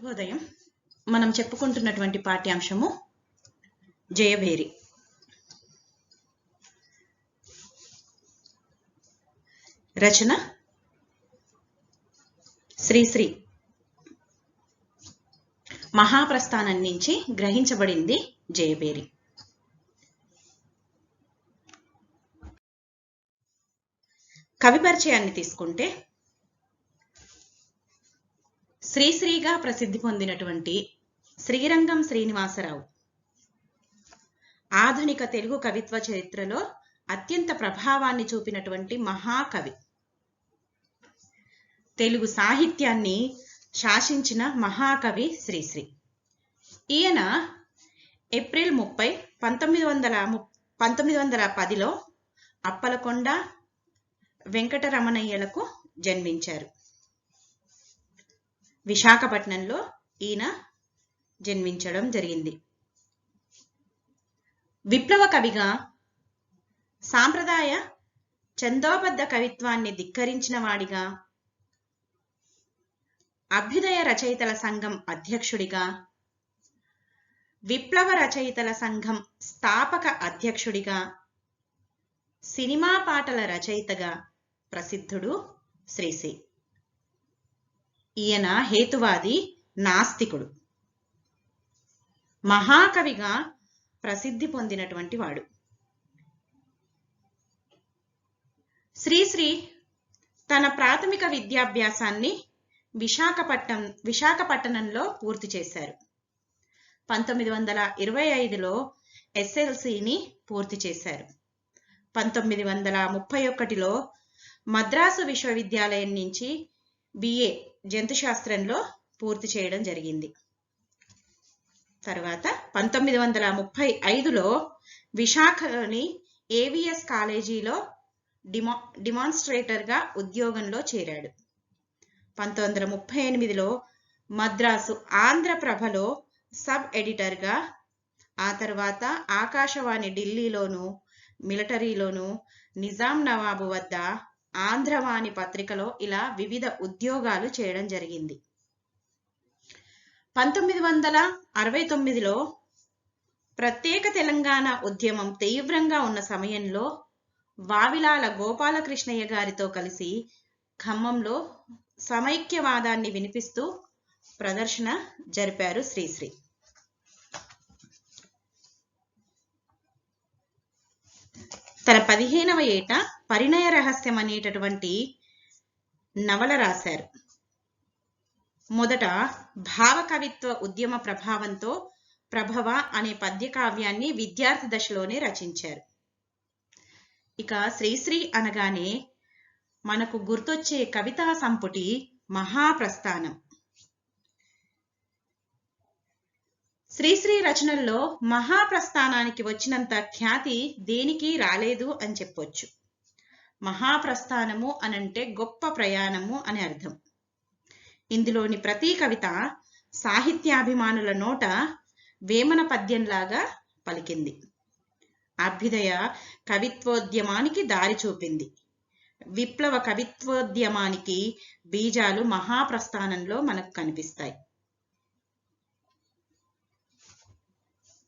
శుభోదయం. మనం చెప్పుకుంటున్నటువంటి పాఠ్యాంశము జయభేరి. రచన శ్రీశ్రీ. మహాప్రస్థానం నుంచి గ్రహించబడింది జయభేరి. కవి పరిచయాన్ని తీసుకుంటే, శ్రీశ్రీగా ప్రసిద్ధి పొందినటువంటి శ్రీరంగం శ్రీనివాసరావు ఆధునిక తెలుగు కవిత్వ చరిత్రలో అత్యంత ప్రభావాన్ని చూపినటువంటి మహాకవి. తెలుగు సాహిత్యాన్ని శాసించిన మహాకవి శ్రీశ్రీ. ఈయన ఏప్రిల్ 30, 1910లో అప్పలకొండ వెంకటరమణయ్యలకు జన్మించారు. విశాఖపట్నంలో ఈయన జన్మించడం జరిగింది. విప్లవ కవిగా, సాంప్రదాయ ఛందోబద్ధ కవిత్వాన్ని ధిక్కరించిన వాడిగా, అభ్యుదయ రచయితల సంఘం అధ్యక్షుడిగా, విప్లవ రచయితల సంఘం స్థాపక అధ్యక్షుడిగా, సినిమా పాటల రచయితగా ప్రసిద్ధుడు శ్రీశ్రీ. ఈయన హేతువాది, నాస్తికుడు. మహాకవిగా ప్రసిద్ధి పొందినటువంటి వాడు. శ్రీశ్రీ తన ప్రాథమిక విద్యాభ్యాసాన్ని విశాఖపట్టణంలో పూర్తి చేశారు. 1925లో SLCని పూర్తి చేశారు. 1931లో మద్రాసు విశ్వవిద్యాలయం నుంచి BA జంతుశాస్త్రంలో పూర్తి చేయడం జరిగింది. తర్వాత 1935లో విశాఖలోని AVS కాలేజీలో డిమాన్స్ట్రేటర్గా ఉద్యోగంలో చేరాడు. 1938లో మద్రాసు ఆంధ్రప్రభలో సబ్ ఎడిటర్గా, ఆ తర్వాత ఆకాశవాణి ఢిల్లీలోను, మిలిటరీలోను, నిజాం నవాబు వద్ద ఆంధ్రవాణి పత్రికలో ఇలా వివిధ ఉద్యోగాలు చేయడం జరిగింది. 1969లో ప్రత్యేక తెలంగాణ ఉద్యమం తీవ్రంగా ఉన్న సమయంలో వావిలాల గోపాలకృష్ణయ్య గారితో కలిసి ఖమ్మంలో సమైక్యవాదాన్ని వినిపిస్తూ ప్రదర్శన జరిపారు శ్రీశ్రీ. తన 15వ ఏట పరిణయ రహస్యం అనేటటువంటి నవల రాశారు. మొదట భావకవిత్వ ఉద్యమ ప్రభావంతో ప్రభవ అనే పద్యకావ్యాన్ని విద్యార్థి దశలోనే రచించారు. ఇక శ్రీశ్రీ అనగానే మనకు గుర్తొచ్చే కవితా సంపుటి మహాప్రస్థానం. శ్రీశ్రీ రచనల్లో మహాప్రస్థానానికి వచ్చినంత ఖ్యాతి దేనికి రాలేదు అని చెప్పొచ్చు. మహాప్రస్థానము అనంటే గొప్ప ప్రయాణము అని అర్థం. ఇందులోని ప్రతి కవిత సాహిత్యాభిమానుల నోట వేమన పద్యంలాగా పలికింది. అభ్యుదయ కవిత్వోద్యమానికి దారి చూపింది. విప్లవ కవిత్వోద్యమానికి బీజాలు మహాప్రస్థానంలో మనకు కనిపిస్తాయి.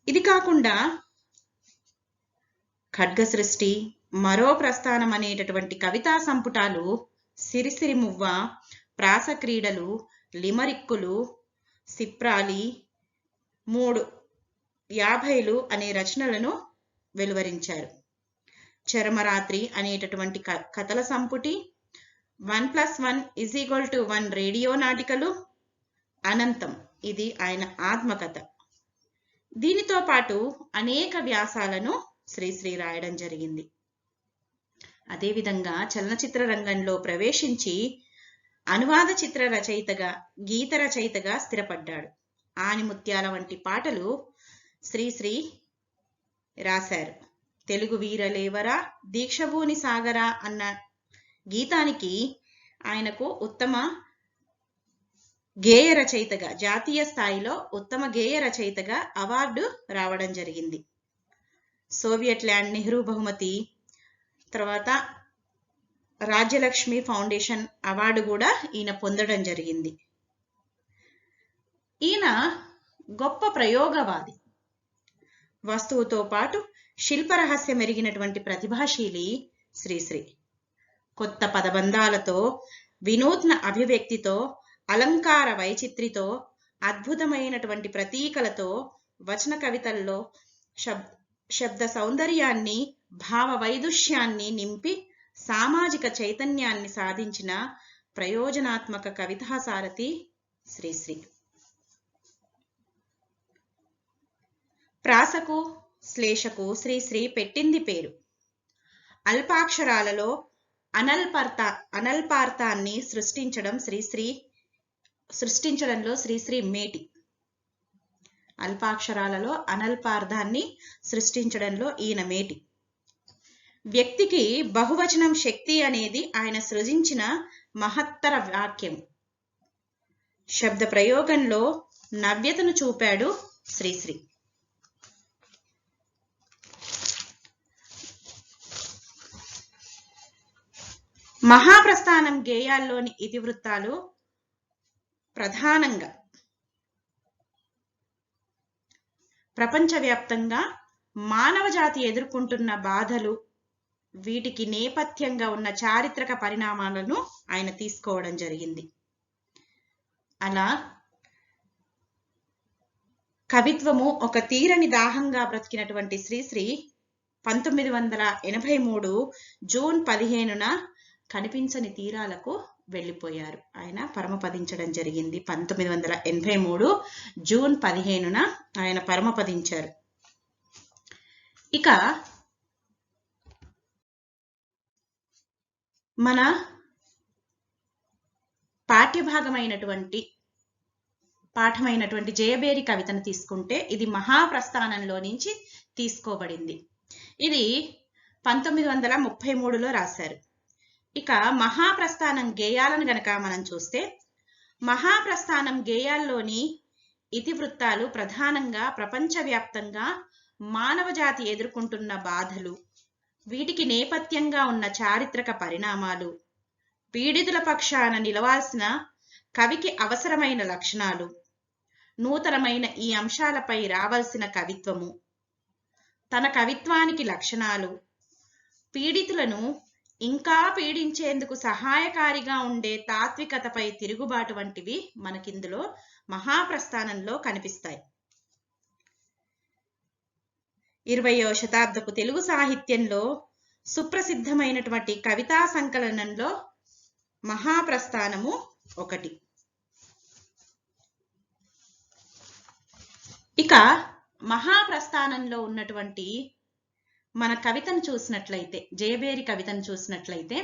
ఇది కాకుండా ఖడ్గ సృష్టి, మరో ప్రస్థానం అనేటటువంటి కవితా సంపుటాలు, సిరిసిరి మువ్వ, ప్రాస క్రీడలు, లిమరిక్కులు, సిప్రాలి, 350లు అనే రచనలను వెలువరించారు. చరమరాత్రి అనేటటువంటి కథల సంపుటి, 1+1=1 రేడియో నాటికలు, అనంతం ఇది ఆయన ఆత్మకథ. దీనితో పాటు అనేక వ్యాసాలను శ్రీశ్రీ రాయడం జరిగింది. అదేవిధంగా చలనచిత్ర రంగంలో ప్రవేశించి అనువాద చిత్ర రచయితగా, గీత రచయితగా స్థిరపడ్డాడు. ఆనిముత్యాల వంటి పాటలు శ్రీశ్రీ రాశారు. తెలుగు వీరలేవరా, దీక్షభూని సాగరా అన్న గీతానికి ఆయనకు ఉత్తమ గేయ రచయితగా, జాతీయ స్థాయిలో ఉత్తమ గేయ రచయితగా అవార్డు రావడం జరిగింది. సోవియట్ ల్యాండ్ నెహ్రూ బహుమతి, తర్వాత రాజ్యలక్ష్మి ఫౌండేషన్ అవార్డు కూడా ఈయన పొందడం జరిగింది. ఈయన గొప్ప ప్రయోగవాది. వస్తువుతో పాటు శిల్పరహస్యం ఎరిగినటువంటి ప్రతిభాశీలి శ్రీశ్రీ. కొత్త పదబంధాలతో, వినూత్న అభివ్యక్తితో, అలంకార వైచిత్రితో, అద్భుతమైనటువంటి ప్రతీకలతో వచన కవితల్లో శబ్ద సౌందర్యాన్ని, భావ వైదుష్యాన్ని నింపి సామాజిక చైతన్యాన్ని సాధించిన ప్రయోజనాత్మక కవితా సారథి శ్రీశ్రీ. ప్రాసకు, శ్లేషకు శ్రీశ్రీ పెట్టింది పేరు. అల్పాక్షరాలలో అనల్పార్థాన్ని సృష్టించడంలో శ్రీశ్రీ మేటి. అల్పాక్షరాలలో అనల్పార్థాన్ని సృష్టించడంలో ఈయన మేటి. వ్యక్తికి బహువచనం శక్తి అనేది ఆయన సృజించిన మహత్తర వాక్యం. శబ్ద ప్రయోగంలో నవ్యతను చూపాడు శ్రీశ్రీ. మహాప్రస్థానం గేయాల్లోని ఇతివృత్తాలు ప్రధానంగా ప్రపంచవ్యాప్తంగా మానవజాతి ఎదుర్కొంటున్న బాధలు, వీటికి నేపథ్యంగా ఉన్న చారిత్రక పరిణామాలను ఆయన తీసుకోవడం జరిగింది. అలా కవిత్వము ఒక తీరని దాహంగా బ్రతికినటువంటి శ్రీశ్రీ 1983 జూన్ 15న కనిపించని తీరాలకు వెళ్ళిపోయారు. ఆయన పరమపదించడం జరిగింది. 1983 జూన్ 15న ఆయన పరమపదించారు. ఇక మన పాఠమైనటువంటి జయభేరి కవితను తీసుకుంటే ఇది మహాప్రస్థానంలో నుంచి తీసుకోబడింది. ఇది 1933లో రాశారు. ఇక మహాప్రస్థానం గేయాలను గనక మనం చూస్తే, మహాప్రస్థానం గేయాల్లోని ఇతివృత్తాలు ప్రధానంగా ప్రపంచవ్యాప్తంగా మానవజాతి ఎదుర్కొంటున్న బాధలు, వీటికి నేపథ్యంగా ఉన్న చారిత్రక పరిణామాలు, పీడితుల పక్షాన నిలవాల్సిన కవికి అవసరమైన లక్షణాలు, నూతనమైన ఈ అంశాలపై రావాల్సిన కవిత్వము, తన కవిత్వానికి లక్షణాలు, పీడితులను ఇంకా పీడించేందుకు సహాయకారిగా ఉండే తాత్వికతపై తిరుగుబాటు వంటివి మనకిందులో మహాప్రస్థానంలో కనిపిస్తాయి. 20వ శతాబ్దపు తెలుగు సాహిత్యంలో సుప్రసిద్ధమైనటువంటి కవితా సంకలనంలో మహాప్రస్థానము ఒకటి. ఇక మహాప్రస్థానంలో ఉన్నటువంటి మన కవితను చూసినట్లయితే, జయభేరి కవితను చూసినట్లయితే,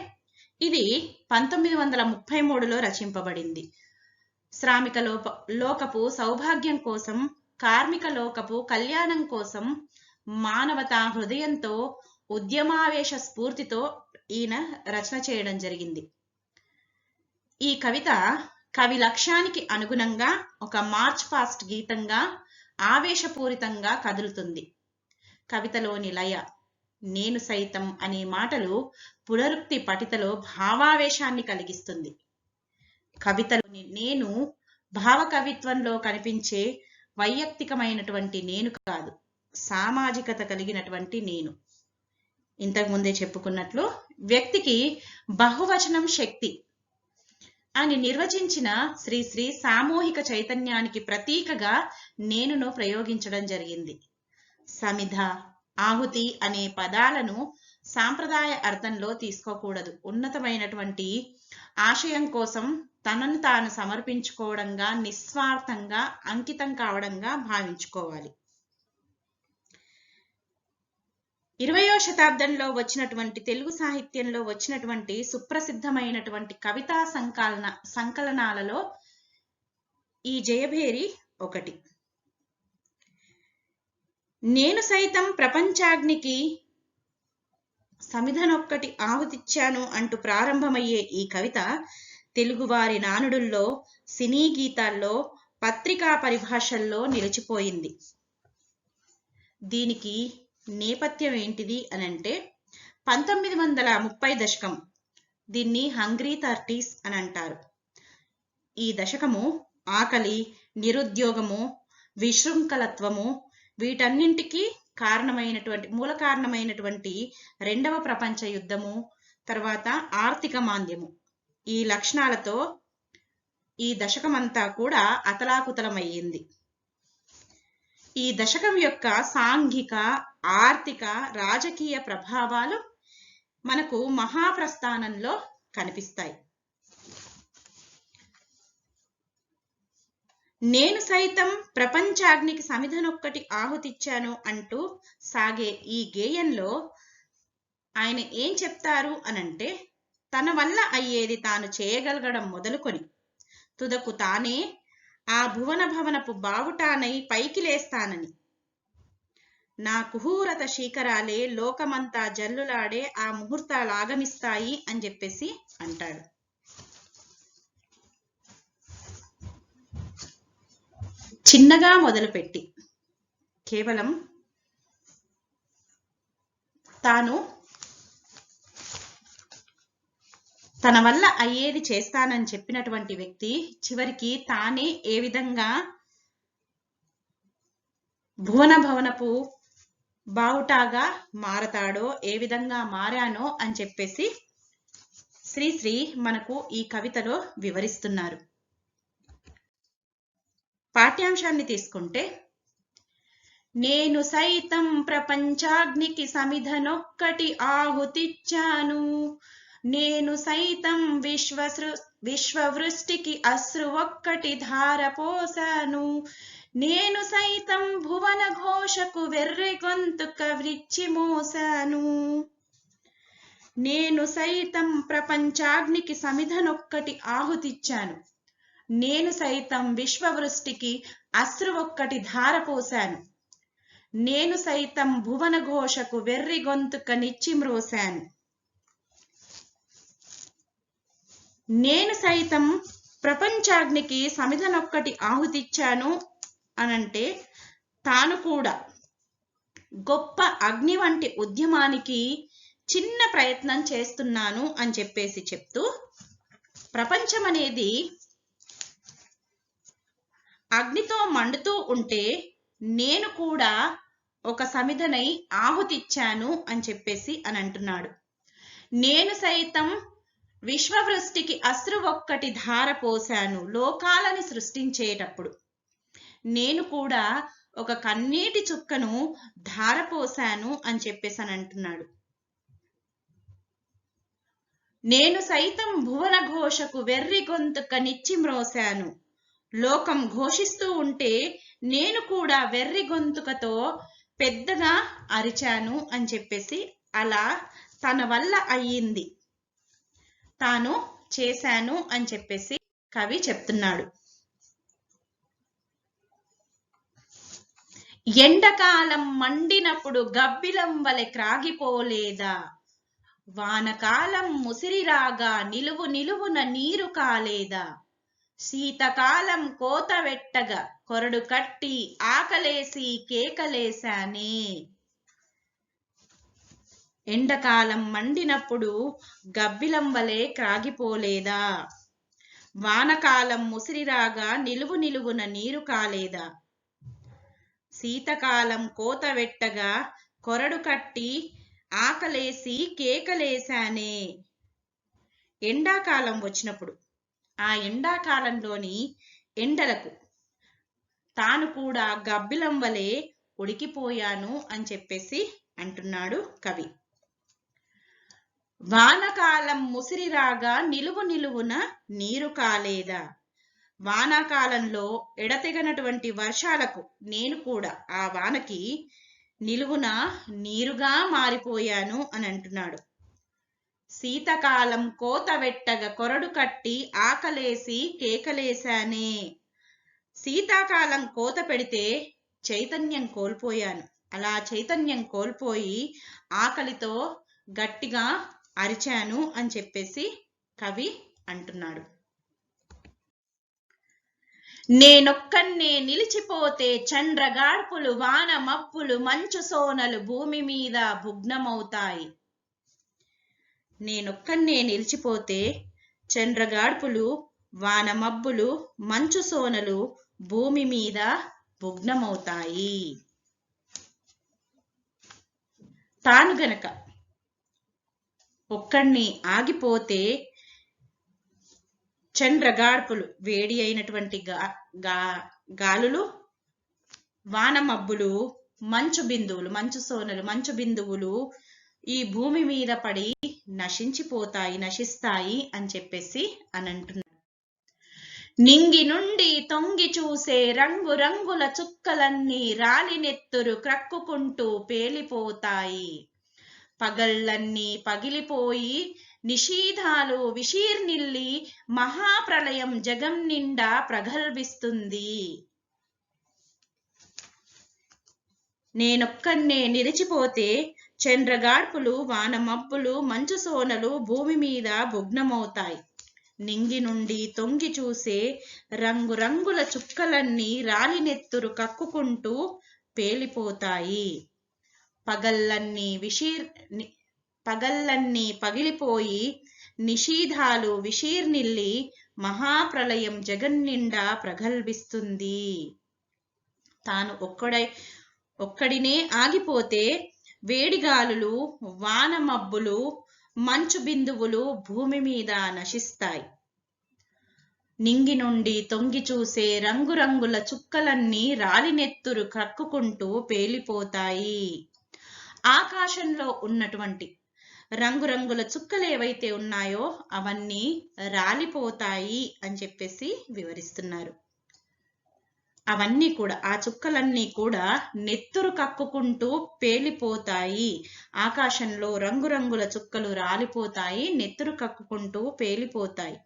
ఇది 1933లో రచింపబడింది. శ్రామిక లోకపు సౌభాగ్యం కోసం, కార్మిక లోకపు కళ్యాణం కోసం, మానవతా హృదయంతో, ఉద్యమావేశ స్ఫూర్తితో ఈయన రచన చేయడం జరిగింది. ఈ కవిత కవి లక్ష్యానికి అనుగుణంగా ఒక మార్చ్ పాస్ట్ గీతంగా ఆవేశపూరితంగా కదులుతుంది. కవితలోని లయ, నేను సైతం అనే మాటలు పునరుక్తి పఠితలో భావావేశాన్ని కలిగిస్తుంది. కవితలోని నేను భావకవిత్వంలో కనిపించే వైయక్తికమైనటువంటి నేను కాదు, సామాజికత కలిగినటువంటి నేను. ఇంతకుముందే చెప్పుకున్నట్లు వ్యక్తికి బహువచనం శక్తి అని నిర్వచించిన శ్రీశ్రీ సామూహిక చైతన్యానికి ప్రతీకగా నేనును ప్రయోగించడం జరిగింది. సమిధ, ఆహుతి అనే పదాలను సాంప్రదాయ అర్థంలో తీసుకోకూడదు. ఉన్నతమైనటువంటి ఆశయం కోసం తనను తాను సమర్పించుకోవడంగా, నిస్వార్థంగా అంకితం కావడంగా భావించుకోవాలి. 20వ శతాబ్దంలో వచ్చినటువంటి తెలుగు సాహిత్యంలో వచ్చినటువంటి సుప్రసిద్ధమైనటువంటి కవితా సంకలనాలలో ఈ జయభేరి ఒకటి. నేను సైతం ప్రపంచాగ్నికి సమిధనొక్కటి ఆహుతిచ్చాను అంటూ ప్రారంభమయ్యే ఈ కవిత తెలుగువారి నానుడుల్లో, సినీ గీతాల్లో, పత్రికా పరిభాషల్లో నిలిచిపోయింది. దీనికి నేపథ్యం ఏంటిది అనంటే 1930 దశకం. దీన్ని హంగ్రీ 30s అని అంటారు. ఈ దశకము ఆకలి, నిరుద్యోగము, విశృంఖలత్వము వీటన్నింటికి మూల కారణమైనటువంటి రెండవ ప్రపంచ యుద్ధము, తర్వాత ఆర్థిక మాంద్యము ఈ లక్షణాలతో ఈ దశకమంతా కూడా అతలాకుతలమయ్యింది. ఈ దశకం యొక్క సాంఘిక, ఆర్థిక, రాజకీయ ప్రభావాలు మనకు మహాప్రస్థానంలో కనిపిస్తాయి. నేను సైతం ప్రపంచాగ్నికి సమిధనొక్కటి ఆహుతిచ్చాను అంటూ సాగే ఈ గేయంలో ఆయన ఏం చెప్తారు అనంటే, తన వల్ల అయ్యేది తాను చేయగలగడం మొదలుకొని తుదకు తానే ఆ భువన భవనపు బావుటానై పైకి లేస్తానని, నా కుహూరత శీకరాలే లోకమంతా జల్లులాడే ఆ ముహూర్తాలాగమిస్తాయి అని చెప్పేసి అంటాడు. చిన్నగా మొదలుపెట్టి కేవలం తాను తన వల్ల అయ్యేది చేస్తానని చెప్పినటువంటి వ్యక్తి చివరికి తానే ఏ విధంగా భువన భవనపు బావుటాగా మారతాడో, ఏ విధంగా మారానో అని చెప్పేసి శ్రీశ్రీ మనకు ఈ కవితలో వివరిస్తున్నారు. పాఠ్యాంశాన్ని తీసుకుంటే, నేను సైతం ప్రపంచాగ్నికి సమిధనొక్కటి ఆహుతిచ్చాను, నేను సైతం విశ్వవృష్టికి అశ్రు ఒక్కటి ధారపోసాను, నేను సైతం భువన ఘోషకు వెర్రి గొంతుక విచ్చి మోసాను, నేను సైతం ప్రపంచాగ్నికి సమిధనొక్కటి ఆహుతిచ్చాను, నేను సైతం విశ్వవృష్టికి అశ్రు ఒక్కటి ధారపోసాను, నేను సైతం భువన ఘోషకు వెర్రి గొంతుక నిచ్చిమ్రోసాను. నేను సైతం ప్రపంచాగ్నికి సమిధనొక్కటి ఆహుతిచ్చాను అనంటే తాను కూడా గొప్ప అగ్ని వంటి ఉద్యమానికి చిన్న ప్రయత్నం చేస్తున్నాను అని చెప్పేసి చెప్తూ, ప్రపంచం అనేది అగ్నితో మండుతూ ఉంటే నేను కూడా ఒక సమిధనై ఆహుతిచ్చాను అని చెప్పేసి అని అంటున్నాడు. నేను సైతం విశ్వవృష్టికి అశ్రు ఒక్కటి ధారపోసాను, లోకాలని సృష్టించేటప్పుడు నేను కూడా ఒక కన్నీటి చుక్కను ధారపోసాను అని చెప్పేసి అని అంటున్నాడు. నేను సైతం భువన ఘోషకు వెర్రి గొంతుక నిచ్చిమ్రోసాను, లోకం ఘోషిస్తూ ఉంటే నేను కూడా వెర్రి గొంతుకతో పెద్దగా అరిచాను అని చెప్పేసి, అలా తన వల్ల అయ్యింది తాను చేశాను అని చెప్పేసి కవి చెప్తున్నాడు. ఎండకాలం మండినప్పుడు గబ్బిలం వలె క్రాగిపోలేదా, వానకాలం ముసిరిరాగా నిలువు నిలువున నీరు కాలేదా, శీతకాలం కోత వెట్టగా కొరడు కట్టి ఆకలేసి కేకలేశానే, ఎండకాలం మండినప్పుడు గబ్బిలం వలె క్రాగిపోలేదా, వానకాలం ముసిరిరాగా నిలువు నిలువున నీరు కాలేదా, శీతకాలం కోత వెట్టగా కొరడు కట్టి ఆకలేసి కేకలేశానే. ఎండాకాలం వచ్చినప్పుడు ఆ ఎండాకాలంలోని ఎండలకు తాను కూడా గబ్బిలం వలె ఉడికిపోయాను అని చెప్పేసి అంటున్నాడు కవి. వానకాలం ముసిరిరాగా నిలువు నిలువున నీరు కాలేదా, వానాకాలంలో ఎడతెగనటువంటి వర్షాలకు నేను కూడా ఆ వానకి నిలువున నీరుగా మారిపోయాను అని అంటున్నాడు. శీతకాలం కోత వెట్టగా కొరడు కట్టి ఆకలేసి కేకలేశానే, శీతాకాలం కోత పెడితే చైతన్యం కోల్పోయాను, అలా చైతన్యం కోల్పోయి ఆకలితో గట్టిగా అరిచాను అని చెప్పేసి కవి అంటున్నాడు. నేనొక్కన్నే నిలిచిపోతే చండ్రగాడ్పులు వాన మప్పులు మంచు సోనలు భూమి మీద భుగ్నమవుతాయి. నేనొక్కన్నే నిలిచిపోతే చండ్రగాడ్పులు వాన మబ్బులు మంచు సోనలు భూమి మీద భుగ్నమవుతాయి. తాను గనక ఒక్కడిని ఆగిపోతే చంద్రగాడ్పులు, వేడి అయినటువంటి గాలులు, వానమబ్బులు, మంచు బిందువులు, మంచు సోనలు, మంచు బిందువులు ఈ భూమి మీద పడి నశిస్తాయి అని చెప్పేసి అని అంటున్నారు. నింగి నుండి తొంగి చూసే రంగురంగుల చుక్కలన్నీ రాలినెత్తురు క్రక్కుకుంటూ పేలిపోతాయి. పగళ్ళన్నీ పగిలిపోయి నిషీధాలు విషీర్నిల్లి మహాప్రళయం జగం నిండా ప్రగల్భిస్తుంది. నేనొక్కన్నే నిలిచిపోతే చంద్రగాడ్పులు, వానమబ్బులు, మంచు సోనలు భూమి మీద భుగ్నమవుతాయి. నింగి నుండి తొంగి చూసే రంగురంగుల చుక్కలన్నీ రాలినెత్తురు కక్కుకుంటూ పేలిపోతాయి. పగళ్ళన్నీ పగిలిపోయి నిషీధాలు విషీర్నిల్లి మహాప్రళయం జగన్నిండా ప్రగల్భిస్తుంది. తాను ఒక్కడినే ఆగిపోతే వేడిగాలులు, వానమబ్బులు, మంచు బిందువులు భూమి మీద నశిస్తాయి. నింగి నుండి తొంగి చూసే రంగురంగుల చుక్కలన్నీ రాలినెత్తురు కక్కుకుంటూ పేలిపోతాయి. ఆకాశంలో ఉన్నటువంటి రంగురంగుల చుక్కలు ఏవైతే ఉన్నాయో అవన్నీ రాలిపోతాయి అని చెప్పేసి వివరిస్తున్నారు. అవన్నీ కూడా, ఆ చుక్కలన్నీ కూడా నెత్తురు కక్కుకుంటూ పేలిపోతాయి. ఆకాశంలో రంగురంగుల చుక్కలు రాలిపోతాయి, నెత్తురు కక్కుకుంటూ పేలిపోతాయి.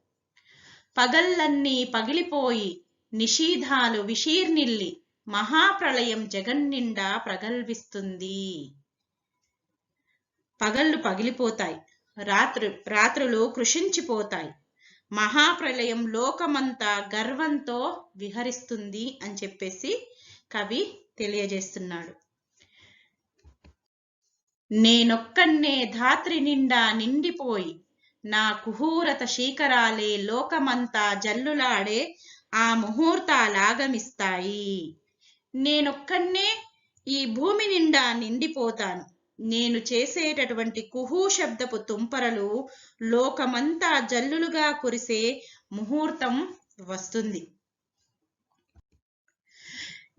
పగళ్ళన్నీ పగిలిపోయి నిషీధాలు విషీర్నిల్లి మహాప్రళయం జగన్నిండా ప్రగల్భిస్తుంది. పగళ్ళు పగిలిపోతాయి, రాత్రులు కృషించిపోతాయి. మహాప్రళయం లోకమంతా గర్వంతో విహరిస్తుంది అని చెప్పేసి కవి తెలియజేస్తున్నాడు. నేనొక్కన్నే ధాత్రి నిండా నిండిపోయి నా కుహూరత శీకరాలే లోకమంతా జల్లులాడే ఆ ముహూర్తాలాగమిస్తాయి. నేనొక్కన్నే ఈ భూమి నిండా నిండిపోతాను. నేను చేసేటటువంటి కుహూ శబ్దపు తుంపరలు లోకమంతా జల్లులుగా కురిసే ముహూర్తం వస్తుంది.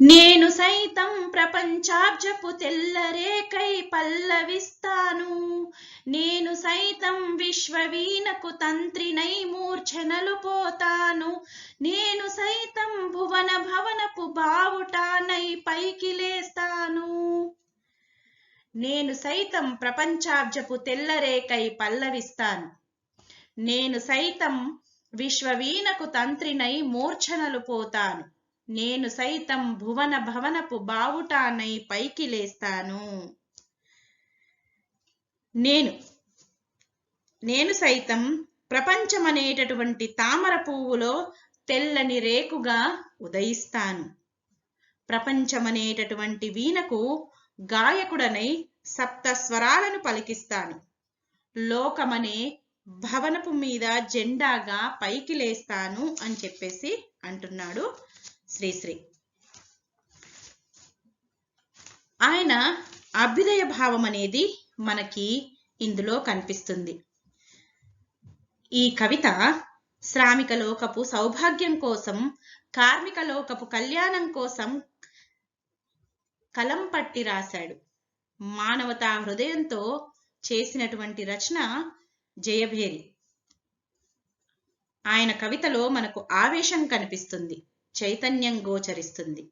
నేను సైతం ప్రపంచాబ్జపు తెల్లరేకై పల్లవిస్తాను. నేను సైతం విశ్వవీణకు తంత్రినై మూర్ఛనలు పోతాను. నేను సైతం భువన భవనపు బావుటానై పైకి లేస్తాను. నేను సైతం ప్రపంచాబ్జపు తెల్లరేకై పల్లవిస్తాను. నేను సైతం విశ్వవీణకు తంత్రినై మూర్ఛనలు పోతాను. నేను సైతం భువన భవనపు బావుటానై పైకి లేస్తాను. నేను సైతం ప్రపంచమనేటటువంటి తామర పువ్వులో తెల్లని రేకుగా ఉదయిస్తాను. ప్రపంచమనేటటువంటి వీణకు గాయకుడనై సప్త స్వరాలను పలికిస్తాను. లోకమనే భవనపు మీద జెండాగా పైకి లేస్తాను అని చెప్పేసి అంటున్నాడు శ్రీశ్రీ. ఆయన అభ్యుదయ భావం అనేది మనకి ఇందులో కనిపిస్తుంది. ఈ కవిత శ్రామిక లోకపు సౌభాగ్యం కోసం, కార్మిక లోకపు కళ్యాణం కోసం కలం పట్టి రాశాడు. మానవతా హృదయంతో చేసినటువంటి రచన జయభేరి. ఆయన కవితలో మనకు ఆవేశం కనిపిస్తుంది, చైతన్యం గోచరిస్తుంది.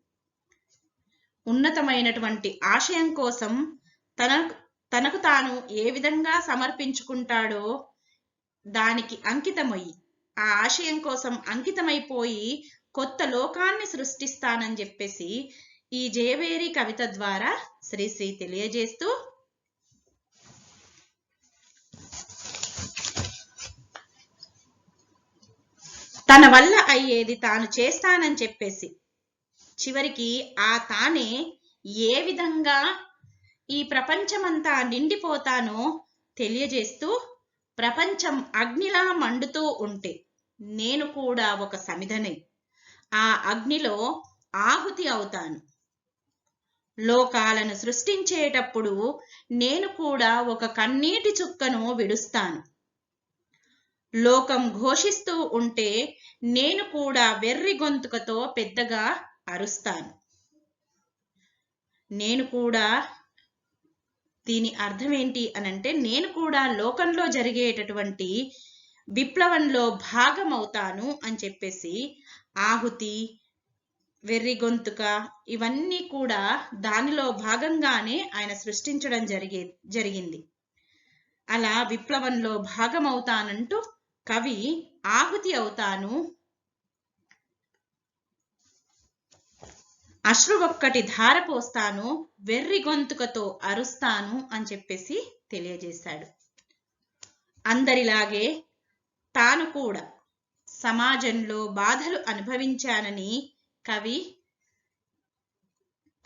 ఉన్నతమైనటువంటి ఆశయం కోసం తనకు తాను ఏ విధంగా సమర్పించుకుంటాడో దానికి అంకితమయ్యి, ఆ ఆశయం కోసం అంకితమైపోయి కొత్త లోకాన్ని సృష్టిస్తానని చెప్పేసి ఈ జయభేరి కవిత ద్వారా శ్రీశ్రీ తెలియజేస్తూ, తన వల్ల అయ్యేది తాను చేస్తానని చెప్పేసి చివరికి ఆ తానే ఏ విధంగా ఈ ప్రపంచమంతా నిండిపోతానో తెలియజేస్తూ, ప్రపంచం అగ్నిలా మండుతూ ఉంటే నేను కూడా ఒక సమిధనై ఆ అగ్నిలో ఆహుతి అవుతాను. లోకాలను సృష్టించేటప్పుడు నేను కూడా ఒక కన్నీటి చుక్కను విడుస్తాను. లోకం ఘోషిస్తూ ఉంటే నేను కూడా వెర్రి గొంతుకతో పెద్దగా అరుస్తాను. నేను కూడా, దీని అర్థం ఏంటి అనంటే, నేను కూడా లోకంలో జరిగేటటువంటి విప్లవంలో భాగమవుతాను అని చెప్పేసి ఆహుతి, వెర్రి గొంతుక ఇవన్నీ కూడా దానిలో భాగంగానే ఆయన సృష్టించడం జరిగింది. అలా విప్లవంలో భాగమవుతానంటూ కవి ఆహుతి అవుతాను, అశ్రు ఒక్కటి ధార పోస్తాను, వెర్రి గొంతుకతో అరుస్తాను అని చెప్పేసి తెలియజేశాడు. అందరిలాగే తాను కూడా సమాజంలో బాధలు అనుభవించానని కవి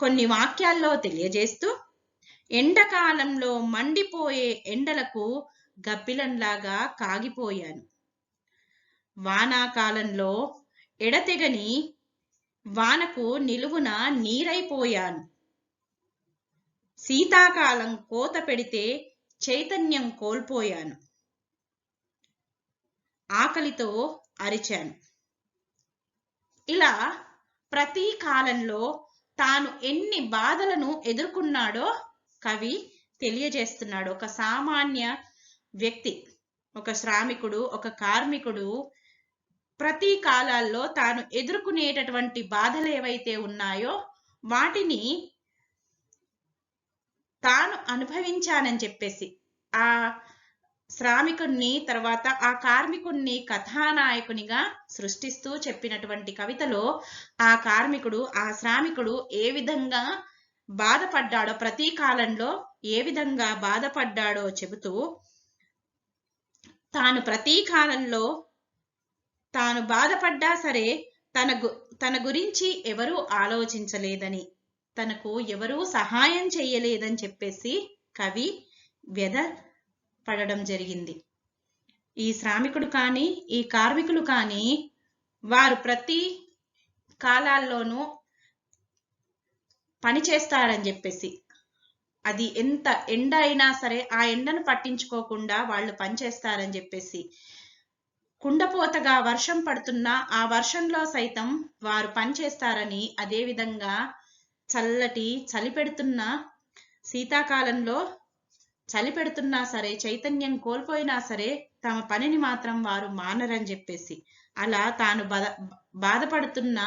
కొన్ని వాక్యాల్లో తెలియజేస్తూ, ఎండకాలంలో మండిపోయే ఎండలకు గబ్బిలంలాగా కాగిపోయాను. వానాకాలంలో ఎడతెగని వానకు నిలువున నీరైపోయాను. శీతాకాలం కోత పెడితే చైతన్యం కోల్పోయాను. ఆకలితో అరిచాను. ఇలా ప్రతి కాలంలో తాను ఎన్ని బాధలను ఎదుర్కొన్నాడో కవి తెలియజేస్తున్నాడు. ఒక సామాన్య వ్యక్తి, ఒక శ్రామికుడు, ఒక కార్మికుడు ప్రతి కాలాల్లో తాను ఎదుర్కొనేటటువంటి బాధలు ఏవైతే ఉన్నాయో వాటిని తాను అనుభవించానని చెప్పేసి ఆ శ్రామికుణ్ణి, తర్వాత ఆ కార్మికుణ్ణి కథానాయకునిగా సృష్టిస్తూ చెప్పినటువంటి కవితలో ఆ కార్మికుడు, ఆ శ్రామికుడు ఏ విధంగా బాధపడ్డాడో, ప్రతి కాలంలో ఏ విధంగా బాధపడ్డాడో చెబుతూ, తాను ప్రతి కాలంలో తాను బాధపడ్డా సరే తన గురించి ఎవరూ ఆలోచించలేదని, తనకు ఎవరూ సహాయం చేయలేదని చెప్పేసి కవి వ్యధ పడడం జరిగింది. ఈ శ్రామికుడు కానీ, ఈ కార్మికులు కానీ వారు ప్రతి కాలాల్లోనూ పని చేస్తారని చెప్పేసి, అది ఎంత ఎండ అయినా సరే ఆ ఎండను పట్టించుకోకుండా వాళ్ళు పనిచేస్తారని చెప్పేసి, కుండపోతగా వర్షం పడుతున్నా ఆ వర్షంలో సైతం వారు పనిచేస్తారని, అదేవిధంగా చల్లటి చలి పెడుతున్న శీతాకాలంలో చలి పెడుతున్నా సరే, చైతన్యం కోల్పోయినా సరే తమ పనిని మాత్రం వారు మానరని చెప్పేసి, అలా తాను బాధపడుతున్న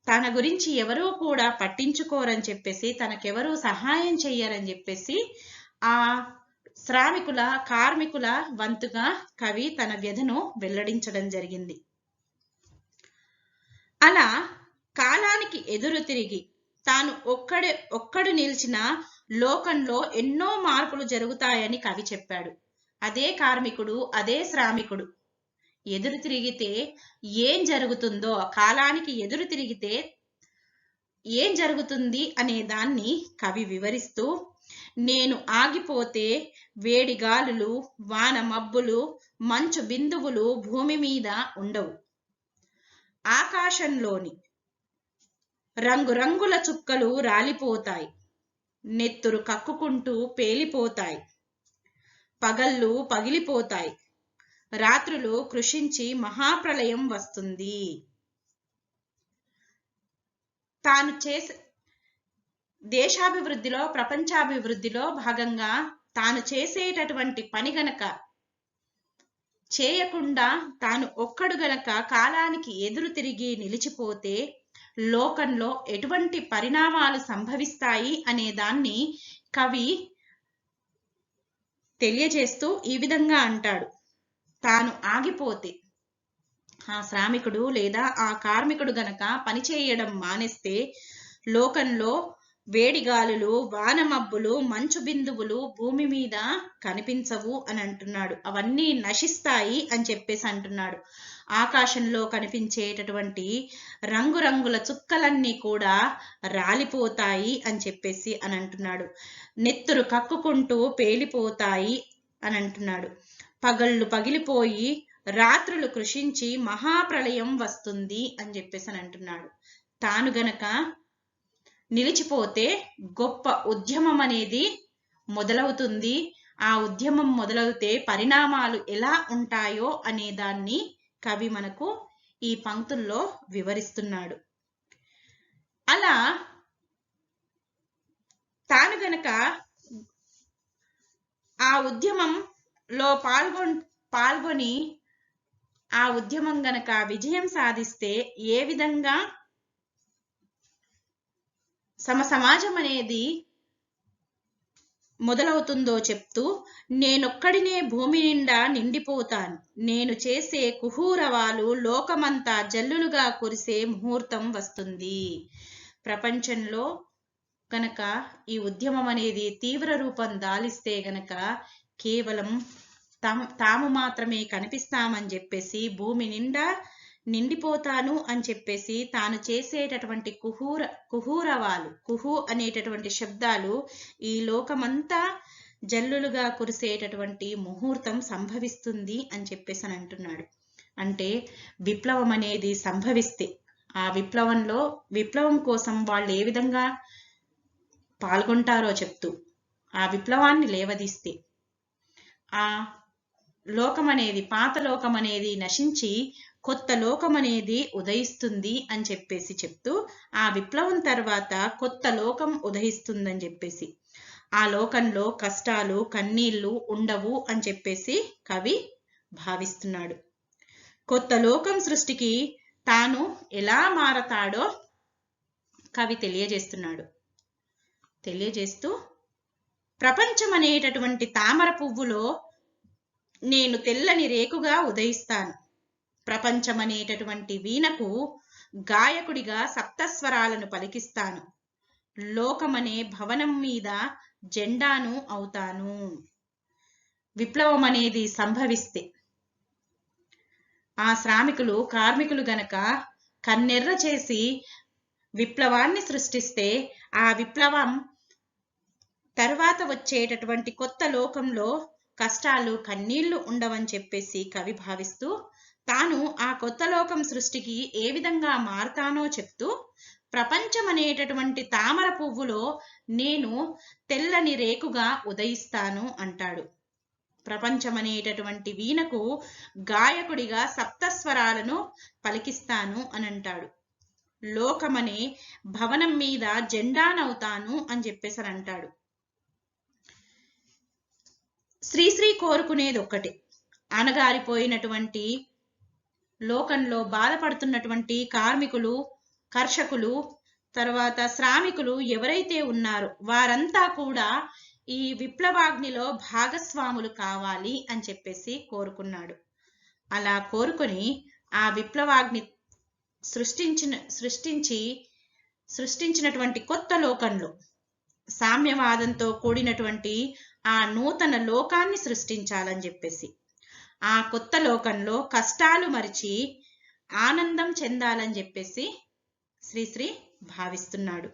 తన గురించి ఎవరూ కూడా పట్టించుకోరని చెప్పేసి, తనకెవరూ సహాయం చెయ్యరని చెప్పేసి ఆ శ్రామికుల, కార్మికుల వంతుగా కవి తన వ్యధను వెల్లడించడం జరిగింది. అలా కాలానికి ఎదురు తిరిగి తాను ఒక్కడు నిలిచిన లోకంలో ఎన్నో మార్పులు జరుగుతాయని కవి చెప్పాడు. అదే కార్మికుడు, అదే శ్రామికుడు ఎదురు తిరిగితే ఏం జరుగుతుందో, కాలానికి ఎదురు తిరిగితే ఏం జరుగుతుంది అనే దాన్ని కవి వివరిస్తూ, నేను ఆగిపోతే వేడి గాలులు, వాన మబ్బులు, మంచు బిందువులు భూమి మీద ఉండవు. ఆకాశంలోని రంగురంగుల చుక్కలు రాలిపోతాయి, నెత్తురు కక్కుకుంటూ పేలిపోతాయి, పగళ్ళు పగిలిపోతాయి, రాత్రులు కృషించి మహాప్రళయం వస్తుంది. తాను చేసే దేశాభివృద్ధిలో, ప్రపంచాభివృద్ధిలో భాగంగా తాను చేసేటటువంటి పని గనక చేయకుండా తాను ఒక్కడు గనక కాలానికి ఎదురు తిరిగి నిలిచిపోతే లోకంలో ఎటువంటి పరిణామాలు సంభవిస్తాయి అనే దాన్ని కవి తెలియజేస్తూ ఈ విధంగా అంటాడు. తాను ఆగిపోతే, ఆ శ్రామికుడు లేదా ఆ కార్మికుడు గనక పని చేయడం మానేస్తే లోకంలో వేడిగాలులు, వానమబ్బులు, మంచు బిందువులు భూమి మీద కనిపించవు అని అంటున్నాడు. అవన్నీ నశిస్తాయి అని చెప్పేసి అంటున్నాడు. ఆకాశంలో కనిపించేటటువంటి రంగురంగుల చుక్కలన్నీ కూడా రాలిపోతాయి అని చెప్పేసి అని అంటున్నాడు. నెత్తురు కక్కుకుంటూ పేలిపోతాయి అని అంటున్నాడు. పగళ్ళు పగిలిపోయి రాత్రులు కృషించి మహాప్రళయం వస్తుంది అని చెప్పేసి అని అంటున్నాడు. తాను గనక నిలిచిపోతే గొప్ప ఉద్యమం అనేది మొదలవుతుంది. ఆ ఉద్యమం మొదలవుతే పరిణామాలు ఎలా ఉంటాయో అనే దాన్ని కవి మనకు ఈ పంక్తుల్లో వివరిస్తున్నాడు. అలా తాను గనక ఆ ఉద్యమంలో పాల్గొని ఆ ఉద్యమం గనక విజయం సాధిస్తే ఏ విధంగా సమాజం అనేది మొదలవుతుందో చెప్తూ, నేనొక్కడినే భూమి నిండా నిండిపోతాను, నేను చేసే కుహూరవాలు లోకమంతా జల్లులుగా కురిసే ముహూర్తం వస్తుంది. ప్రపంచంలో గనక ఈ ఉద్యమం అనేది తీవ్ర రూపం దాలిస్తే గనక కేవలం తాము మాత్రమే కనిపిస్తామని చెప్పేసి, భూమి నిండా నిండిపోతాను అని చెప్పేసి తాను చేసేటటువంటి కుహూరవాలు, కుహు అనేటటువంటి శబ్దాలు ఈ లోకమంతా జల్లులుగా కురిసేటటువంటి ముహూర్తం సంభవిస్తుంది అని చెప్పేసి అని అంటున్నాడు. అంటే విప్లవం అనేది సంభవిస్తే, ఆ విప్లవం కోసం వాళ్ళు ఏ విధంగా పాల్గొంటారో చెప్తూ, ఆ విప్లవాన్ని లేవదీస్తే ఆ లోకం అనేది, పాత లోకం అనేది నశించి కొత్త లోకం అనేది ఉదయిస్తుంది అని చెప్పేసి చెప్తూ, ఆ విప్లవం తర్వాత కొత్త లోకం ఉదయిస్తుందని చెప్పేసి, ఆ లోకంలో కష్టాలు కన్నీళ్లు ఉండవు అని చెప్పేసి కవి భావిస్తున్నాడు. కొత్త లోకం సృష్టికి తాను ఎలా మారతాడో కవి తెలియజేస్తూ, ప్రపంచం అనేటటువంటి తామర పువ్వులో నేను తెల్లని రేకుగా ఉదయిస్తాను, ప్రపంచమనేటటువంటి వీణకు గాయకుడిగా సప్తస్వరాలను పలికిస్తాను, లోకమనే భవనం మీద జెండాను అవుతాను. విప్లవం అనేది సంభవిస్తే, ఆ శ్రామికులు కార్మికులు గనక కన్నెర్ర చేసి విప్లవాన్ని సృష్టిస్తే, ఆ విప్లవం తర్వాత వచ్చేటటువంటి కొత్త లోకంలో కష్టాలు కన్నీళ్లు ఉండవని చెప్పేసి కవి భావిస్తూ, తాను ఆ కొత్త లోకం సృష్టికి ఏ విధంగా మారతానో చెప్తూ, ప్రపంచం అనేటటువంటి తామర పువ్వులో నేను తెల్లని రేకుగా ఉదయిస్తాను అంటాడు. ప్రపంచం అనేటటువంటి వీణకు గాయకుడిగా సప్తస్వరాలను పలికిస్తాను అని అంటాడు. లోకమనే భవనం మీద జెండానవుతాను అని చెప్పేసి అని అంటాడు. శ్రీశ్రీ కోరుకునేది ఒక్కటే, అణగారిపోయినటువంటి లోకంలో బాధపడుతున్నటువంటి కార్మికులు, కర్షకులు, తర్వాత శ్రామికులు ఎవరైతే ఉన్నారో వారంతా కూడా ఈ విప్లవాగ్నిలో భాగస్వాములు కావాలి అని చెప్పేసి కోరుకున్నాడు. అలా కోరుకొని ఆ విప్లవాగ్ని సృష్టించినటువంటి కొత్త లోకంలో సామ్యవాదంతో కూడినటువంటి ఆ నూతన లోకాన్ని సృష్టించాలని చెప్పేసి, ఆ కొత్త లోకంలో కష్టాలు మరిచి ఆనందం చెందాలని చెప్పేసి శ్రీశ్రీ భావిస్తున్నాడు.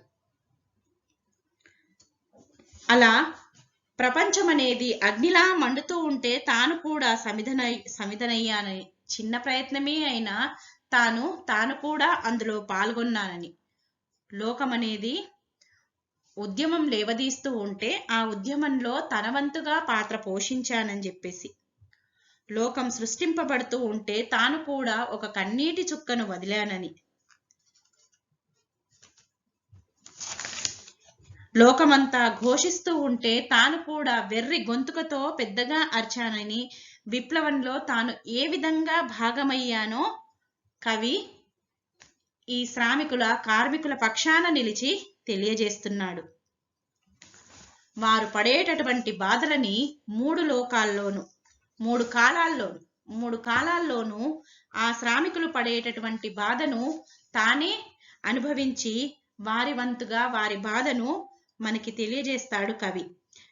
అలా ప్రపంచం అనేది అగ్నిలా మండుతూ ఉంటే తాను కూడా సమిధనయ్యానని, చిన్న ప్రయత్నమే అయినా తాను కూడా అందులో పాల్గొన్నానని, లోకం అనేది ఉద్యమం లేవదీస్తూ ఉంటే ఆ ఉద్యమంలో తన వంతుగా పాత్ర పోషించానని చెప్పేసి, లోకం సృష్టింపబడుతూ ఉంటే తాను కూడా ఒక కన్నీటి చుక్కను వదిలానని, లోకమంతా ఘోషిస్తూ ఉంటే తాను కూడా వెర్రి గొంతుకతో పెద్దగా అర్చానని, విప్లవంలో తాను ఏ విధంగా భాగమయ్యానో కవి ఈ శ్రామికుల కార్మికుల పక్షాన నిలిచి తెలియజేస్తున్నాడు. వారు పడేటటువంటి బాధలని మూడు లోకాల్లోనూ, మూడు కాలాల్లోనూ ఆ శ్రామికులు పడేటటువంటి బాధను తానే అనుభవించి వారి వంతుగా వారి బాధను మనకి తెలియజేస్తాడు కవి.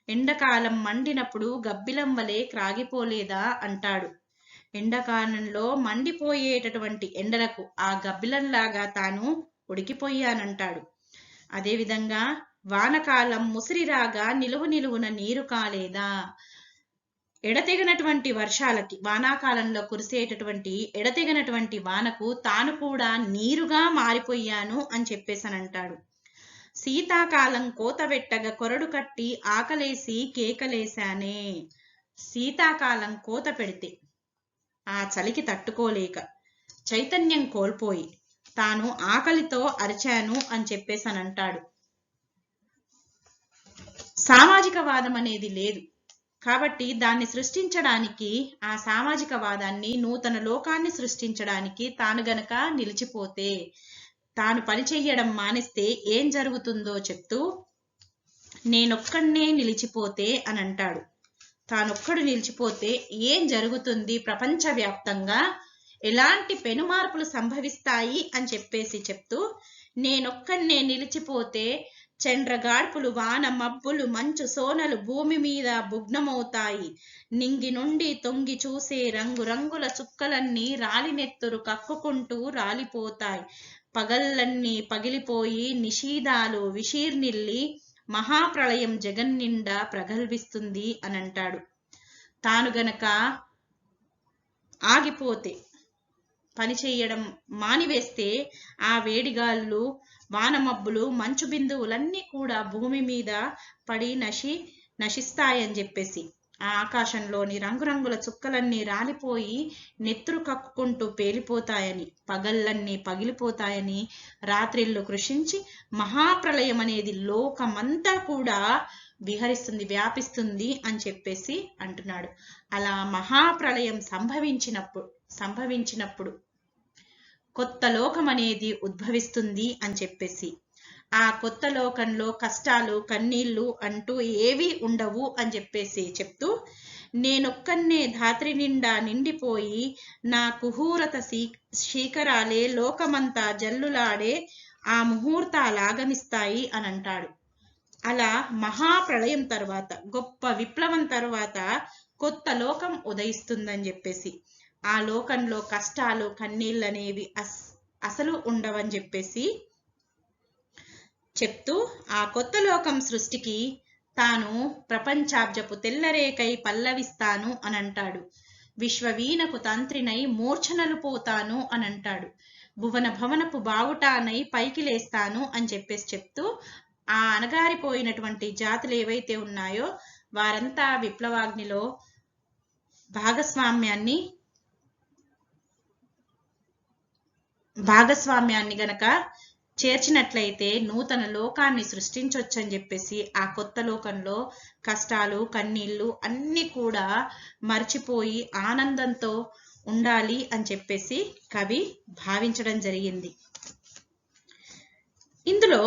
ఎండాకాలం మండినప్పుడు గబ్బిలం వలె క్రాగిపోలేదా అంటాడు. ఎండాకాలంలో మండిపోయేటటువంటి ఎండలకు ఆ గబ్బిలంలాగా తాను ఉడికిపోయానంటాడు. అదేవిధంగా వానకాలం ముసిరిరాగా నిలువున నీరు కాలేదా, ఎడతెగనటువంటి వర్షాలకి, వానాకాలంలో కురిసేటటువంటి ఎడతెగనటువంటి వానకు తాను కూడా నీరుగా మారిపోయాను అని చెప్పేసనంటాడు. శీతాకాలం కోతవెట్టగా కొరడు కట్టి ఆకలేసి కేకలేశానే. శీతాకాలం కోత పెడితే ఆ చలికి తట్టుకోలేక చైతన్యం కోల్పోయి తాను ఆకలితో అరిచాను అని చెప్పేసనంటాడు. సామాజికవాదం అనేది లేదు కాబట్టి దాన్ని సృష్టించడానికి, ఆ సామాజికవాదాన్ని, నూతన లోకాన్ని సృష్టించడానికి తాను గనక నిలిచిపోతే, తాను పని చెయ్యడం మానేస్తే ఏం జరుగుతుందో చెప్తూ నేనొక్కడే నిలిచిపోతే అని అంటాడు. తానొక్కడు నిలిచిపోతే ఏం జరుగుతుంది, ప్రపంచవ్యాప్తంగా ఎలాంటి పెనుమార్పులు సంభవిస్తాయి అని చెప్పేసి చెప్తూ, నేనొక్కడే నిలిచిపోతే చండ్రగాడ్పులు, వాన మబ్బులు, మంచు సోనలు భూమి మీద భుగ్నమవుతాయి. నింగి నుండి తొంగి చూసే రంగురంగుల చుక్కలన్నీ రాలినెత్తురు కక్కుకుంటూ రాలిపోతాయి. పగళ్ళన్నీ పగిలిపోయి నిషీదాలు విషీర్నిల్లి మహాప్రళయం జగన్నిండా ప్రగల్భిస్తుంది అని అంటాడు. తాను గనక ఆగిపోతే, పని చేయడం మానివేస్తే ఆ వేడిగాళ్ళు, వానమబ్బులు, మంచు బిందువులన్నీ కూడా భూమి మీద పడి నశిస్తాయని చెప్పేసి, ఆ ఆకాశంలోని రంగురంగుల చుక్కలన్నీ రాలిపోయి నెత్తురు కక్కుకుంటూ పేలిపోతాయని, పగళ్ళన్నీ పగిలిపోతాయని, రాత్రిళ్ళు కృషించి మహాప్రళయం అనేది లోకమంతా కూడా విహరిస్తుంది, వ్యాపిస్తుంది అని చెప్పేసి అంటున్నాడు. అలా మహాప్రళయం సంభవించినప్పుడు కొత్త లోకం అనేది ఉద్భవిస్తుంది అని చెప్పేసి, ఆ కొత్త లోకంలో కష్టాలు కన్నీళ్లు అంటూ ఏవి ఉండవు అని చెప్పేసి చెప్తూ, నేనొక్కనే ధాత్రి నిండా నిండిపోయి నా కుహూరత శీకరాలే లోకమంతా జల్లులాడే ఆ ముహూర్తాలాగమిస్తాయి అని అంటాడు. అలా మహాప్రళయం తర్వాత, గొప్ప విప్లవం తర్వాత కొత్త లోకం ఉదయిస్తుందని చెప్పేసి, ఆ లోకంలో కష్టాలు కన్నీళ్ళు అనేవి అసలు ఉండవని చెప్పేసి చెప్తూ, ఆ కొత్త లోకం సృష్టికి తాను ప్రపంచాబ్జపు తెల్లరేకై పల్లవిస్తాను అని అంటాడు. విశ్వవీణకు తంత్రినై మూర్ఛనలు పోతాను అని అంటాడు. భువన భవనపు బావుటానై పైకి లేస్తాను అని చెప్పేసి చెప్తూ, ఆ అణగారిపోయినటువంటి జాతులు ఏవైతే ఉన్నాయో వారంతా విప్లవాగ్నిలో భాగస్వామ్యాన్ని గనక చేర్చినట్లయితే నూతన లోకాన్ని సృష్టించొచ్చని చెప్పేసి, ఆ కొత్త లోకంలో కష్టాలు కన్నీళ్లు అన్ని కూడా మర్చిపోయి ఆనందంతో ఉండాలి అని చెప్పేసి కవి భావించడం జరిగింది. ఇందులో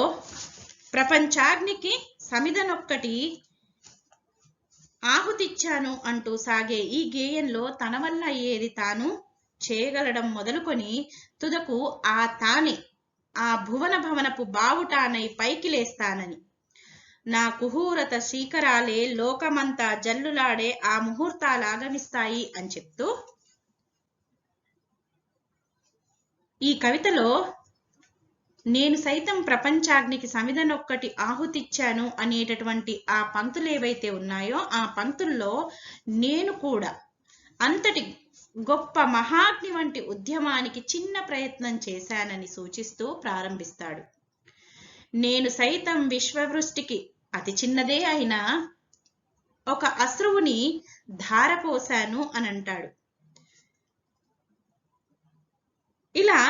ప్రపంచాగ్నికి సమిధనొక్కటి ఆహుతిచ్చాను అంటూ సాగే ఈ గేయంలో తన వల్ల అయ్యేది తాను చేయగలడం మొదలుకొని తుదకు తానే ఆ భువన భవనపు బావుటానై పైకి లేస్తానని, నా కుహూరత శీకరాలే లోకమంతా జల్లులాడే ఆ ముహూర్తాలాగమిస్తాయి అని చెప్తూ, ఈ కవితలో నేను సైతం ప్రపంచాగ్నికి సమిధనొక్కటి ఆహుతిచ్చాను అనేటటువంటి ఆ పంక్తులు ఏవైతే ఉన్నాయో, ఆ పంక్తుల్లో నేను కూడా అంతటి గొప్ప మహాగ్ని వంటి ఉద్యమానికి చిన్న ప్రయత్నం చేశానని సూచిస్తూ ప్రారంభిస్తాడు. నేను సైతం విశ్వవృష్టికి అతి చిన్నదే అయినా ఒక అశ్రువుని ధారపోశాను అని అంటాడు. ఇలా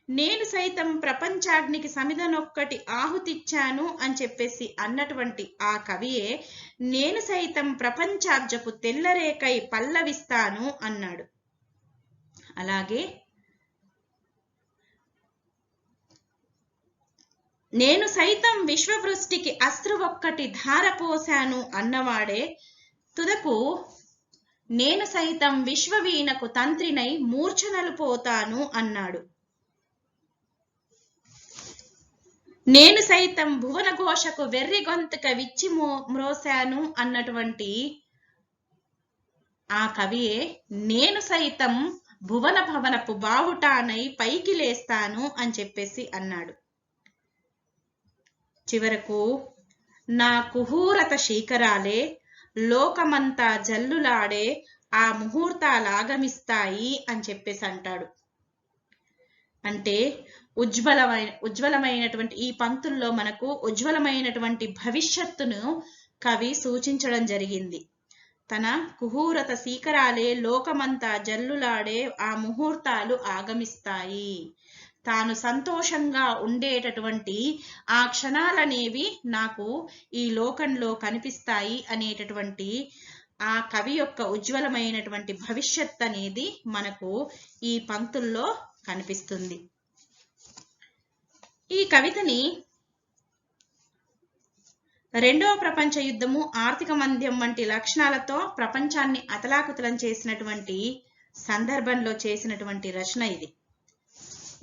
నేను సైతం ప్రపంచాగ్నికి సమిధనొక్కటి ఆహుతిచ్చాను అని చెప్పేసి అన్నటువంటి ఆ కవియే నేను సైతం ప్రపంచాబ్జపు తెల్లరేకై పల్లవిస్తాను అన్నాడు. అలాగే నేను సైతం విశ్వవృష్టికి అశ్రువొక్కటి ధారపోశాను అన్నవాడే తుదకు నేను సైతం విశ్వవీణకు తంత్రినై మూర్ఛనలు పోతాను అన్నాడు. నేను సైతం భువన ఘోషకు వెర్రి గొంతుక విచ్చి మ్రోశాను అన్నటువంటి ఆ కవియే నేను సైతం భువన భవనపు బావుటానై పైకి లేస్తాను అని చెప్పేసి అన్నాడు. చివరకు నా కుహూరత శీకరాలే లోకమంతా జల్లులాడే ఆ ముహూర్తాలాగమిస్తాయి అని చెప్పేసి అంటాడు. అంటే ఉజ్వలమైనటువంటి ఈ పంక్తుల్లో మనకు ఉజ్వలమైనటువంటి భవిష్యత్తును కవి సూచించడం జరిగింది. తన కుహూరత శీకరాలే లోకమంతా జల్లులాడే ఆ ముహూర్తాలు ఆగమిస్తాయి. తాను సంతోషంగా ఉండేటటువంటి ఆ క్షణాలనేవి నాకు ఈ లోకంలో కనిపిస్తాయి అనేటటువంటి ఆ కవి యొక్క ఉజ్వలమైనటువంటి భవిష్యత్ అనేది మనకు ఈ పంక్తుల్లో కనిపిస్తుంది. ఈ కవితని రెండవ ప్రపంచ యుద్ధము, ఆర్థిక మంద్యం వంటి లక్షణాలతో ప్రపంచాన్ని అతలాకుతలం చేసినటువంటి సందర్భంలో చేసినటువంటి రచన ఇది.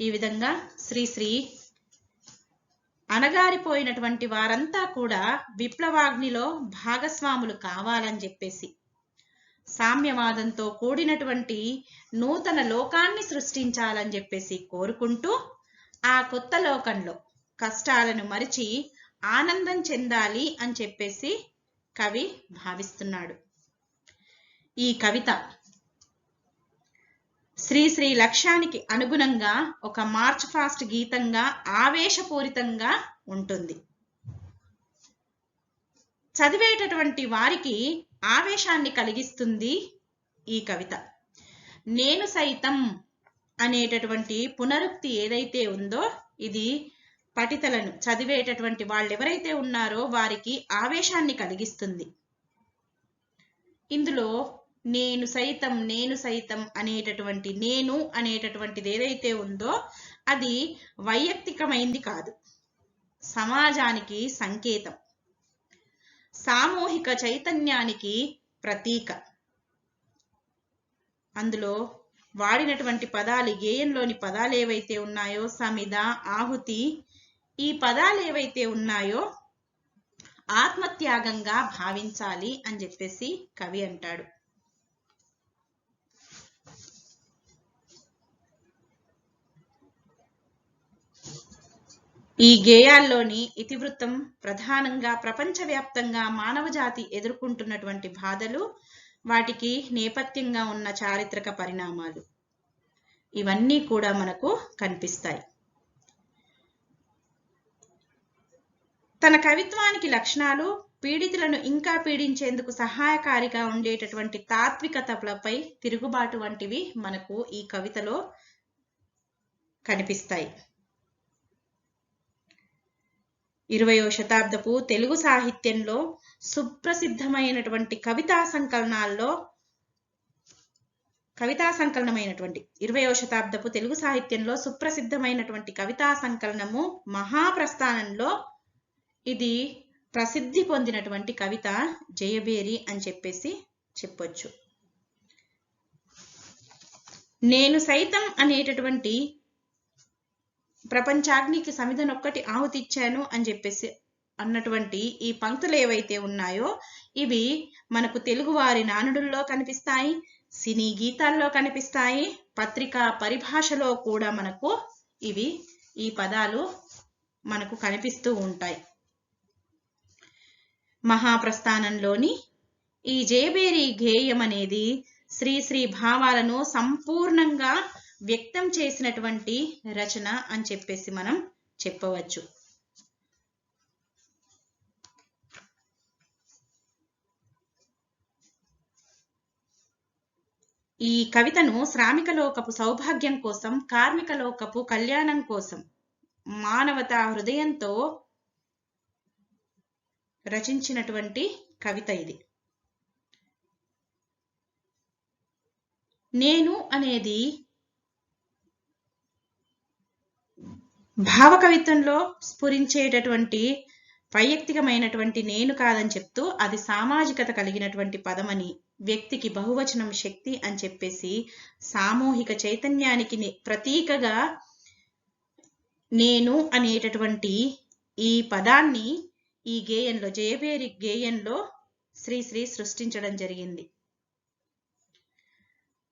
ఈ విధంగా శ్రీశ్రీ అణగారిపోయినటువంటి వారంతా కూడా విప్లవాగ్నిలో భాగస్వాములు కావాలని చెప్పేసి, సామ్యవాదంతో కూడినటువంటి నూతన లోకాన్ని సృష్టించాలని చెప్పేసి కోరుకుంటూ ఆ కొత్త లోకంలో కష్టాలను మరిచి ఆనందం చెందాలి అని చెప్పేసి కవి భావిస్తున్నాడు. ఈ కవిత శ్రీశ్రీ లక్ష్యానికి అనుగుణంగా ఒక మార్చ్ ఫాస్ట్ గీతంగా ఆవేశపూరితంగా ఉంటుంది. చదివేటటువంటి వారికి ఆవేశాన్ని కలిగిస్తుంది ఈ కవిత. నేను సైతం అనేటటువంటి పునరుక్తి ఏదైతే ఉందో ఇది పఠితలను, చదివేటటువంటి వాళ్ళు ఎవరైతే ఉన్నారో వారికి ఆవేశాన్ని కలిగిస్తుంది. ఇందులో నేను సైతం అనేటటువంటి నేను అనేటటువంటిది ఏదైతే ఉందో అది వైయక్తికమైంది కాదు, సమాజానికి సంకేతం, సామూహిక చైతన్యానికి ప్రతీక. అందులో వాడినటువంటి పదాలు, గేయంలోని పదాలు ఏవైతే ఉన్నాయో సమిద, ఆహుతి, ఈ పదాలు ఏవైతే ఉన్నాయో ఆత్మత్యాగంగా భావించాలి అని చెప్పేసి కవి అంటాడు. ఈ గేయాల్లోని ఇతివృత్తం ప్రధానంగా ప్రపంచవ్యాప్తంగా మానవజాతి ఎదుర్కొంటున్నటువంటి బాధలు, వాటికి నేపథ్యంగా ఉన్న చారిత్రక పరిణామాలు, ఇవన్నీ కూడా మనకు కనిపిస్తాయి. తన కవిత్వానికి లక్షణాలు పీడితులను ఇంకా పీడించేందుకు సహాయకారిగా ఉండేటటువంటి తాత్వికతలపై తిరుగుబాటు వంటివి మనకు ఈ కవితలో కనిపిస్తాయి. 20వ శతాబ్దపు తెలుగు సాహిత్యంలో సుప్రసిద్ధమైనటువంటి కవితా సంకలనమైనటువంటి 20వ శతాబ్దపు తెలుగు సాహిత్యంలో సుప్రసిద్ధమైనటువంటి కవితా సంకలనము మహాప్రస్థానంలో ఇది ప్రసిద్ధి పొందినటువంటి కవిత జయభేరి అని చెప్పేసి చెప్పొచ్చు. నేను సైతం అనేటటువంటి ప్రపంచాగ్నికి సమిధనొక్కటి ఆహుతిచ్చాను అని చెప్పేసి అన్నటువంటి ఈ పంక్తులు ఏవైతే ఉన్నాయో ఇవి మనకు తెలుగువారి నానుడుల్లో కనిపిస్తాయి, సినీ గీతాల్లో కనిపిస్తాయి, పత్రికా పరిభాషలో కూడా మనకు ఈ పదాలు మనకు కనిపిస్తూ ఉంటాయి. మహాప్రస్థానంలోని ఈ జయభేరి గేయం అనేది శ్రీశ్రీ భావాలను సంపూర్ణంగా వ్యక్తం చేసినటువంటి రచన అని చెప్పేసి మనం చెప్పవచ్చు. ఈ కవితను శ్రామిక లోకపు సౌభాగ్యం కోసం, కార్మిక లోకపు కళ్యాణం కోసం మానవతా హృదయంతో రచించినటువంటి కవిత ఇది. నేను అనేది భావకవిత్వంలో స్ఫురించేటటువంటి వైయక్తికమైనటువంటి నేను కాదని చెప్తూ అది సామాజికత కలిగినటువంటి పదమని, వ్యక్తికి బహువచనం శక్తి అని చెప్పేసి సామూహిక చైతన్యానికి ప్రతీకగా నేను అనేటటువంటి ఈ పదాన్ని ఈ గేయంలో, జయభేరి గేయంలో శ్రీశ్రీ సృష్టించడం జరిగింది.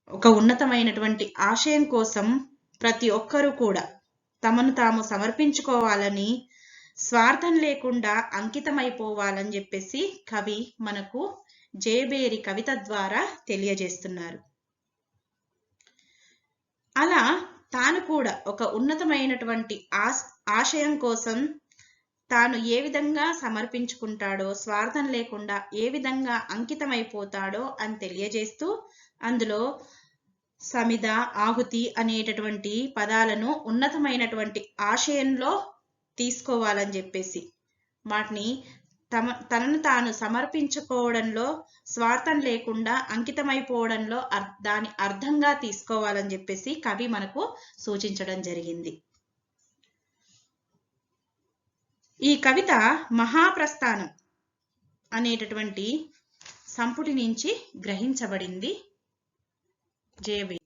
ఒక ఉన్నతమైనటువంటి ఆశయం కోసం ప్రతి ఒక్కరూ కూడా తమను తాము సమర్పించుకోవాలని, స్వార్థం లేకుండా అంకితమైపోవాలని చెప్పేసి కవి మనకు జయబేరి కవిత ద్వారా తెలియజేస్తున్నారు. అలా తాను కూడా ఒక ఉన్నతమైనటువంటి ఆశయం కోసం తాను ఏ విధంగా సమర్పించుకుంటాడో, స్వార్థం లేకుండా ఏ విధంగా అంకితమైపోతాడో అని తెలియజేస్తూ అందులో సమిధ, ఆహుతి అనేటటువంటి పదాలను ఉన్నతమైనటువంటి ఆశయంలో తీసుకోవాలని చెప్పేసి వాటిని తనను తాను సమర్పించుకోవడంలో, స్వార్థం లేకుండా అంకితమైపోవడంలో దాని అర్థంగా తీసుకోవాలని చెప్పేసి కవి మనకు సూచించడం జరిగింది. ఈ కవిత మహాప్రస్థానం అనేటటువంటి సంపుటి నుంచి గ్రహించబడింది. జయబేరి.